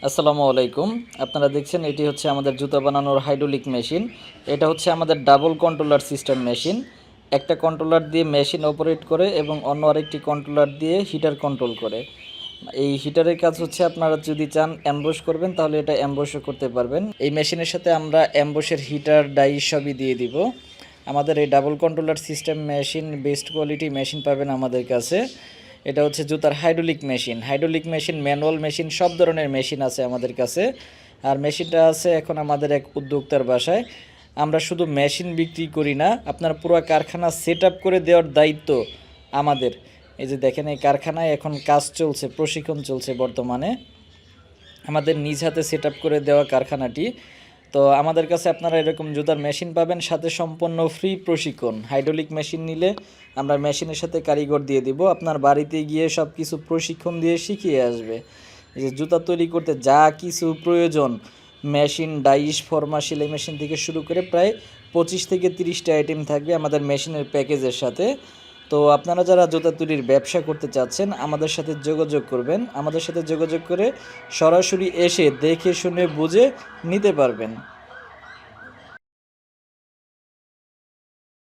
আসসালামু আলাইকুম। আপনারা দেখছেন এটি হচ্ছে আমাদের জুতা বানানোর হাইড্রোলিক মেশিন। এটা হচ্ছে আমাদের ডাবল কন্ট্রোলার সিস্টেম মেশিন। একটা কন্ট্রোলার দিয়ে মেশিন অপারেট করে এবং অন্য আরেকটি কন্ট্রোলার দিয়ে হিটার কন্ট্রোল করে। এই হিটারের কাজ হচ্ছে আপনারা যদি চান অ্যাম্বুশ করবেন তাহলে এটা অ্যাম্বুশও করতে পারবেন। এই মেশিনের সাথে আমরা অ্যাম্বুশের হিটার ডাই সবই দিয়ে দিব। আমাদের এই double controller system machine best quality machine পাবেন আমাদের কাছে। এটা হচ্ছে জুতার হাইড্রোলিক মেশিন, ম্যানুয়াল মেশিন, সব ধরনের মেশিন আছে আমাদের কাছে। আর মেশিনটা আছে এখন আমাদের এক উদ্যোক্তার বাসায়। আমরা শুধু মেশিন বিক্রি করি না, আপনার পুরো কারখানা সেট আপ করে দেওয়ার দায়িত্ব আমাদের। এই যে দেখেন, এই কারখানায় এখন কাজ চলছে, প্রশিক্ষণ চলছে বর্তমানে। আমাদের নিজ হাতে সেট আপ করে দেওয়া কারখানাটি। তো আমাদের কাছে আপনারা এরকম জুতার মেশিন পাবেন, সাথে সম্পূর্ণ ফ্রি প্রশিক্ষণ। হাইড্রোলিক মেশিন নিলে আমরা মেশিনের সাথে কারিগর দিয়ে দিব, আপনার বাড়িতে গিয়ে সব কিছু প্রশিক্ষণ দিয়ে শিখিয়ে আসবে। এই যে জুতা তৈরি করতে যা কিছু প্রয়োজন, মেশিন, ডাইস, ফর্মা, সেলাই মেশিন থেকে শুরু করে প্রায় 25 থেকে 30টা আইটেম থাকবে আমাদের মেশিনের প্যাকেজের সাথে। তো আপনারা যারা জুতা তৈরির ব্যবসা করতে চাচ্ছেন আমাদের সাথে যোগাযোগ করবেন। আমাদের সাথে যোগাযোগ করে সরাসরি এসে দেখে শুনে বুঝে নিতে পারবেন।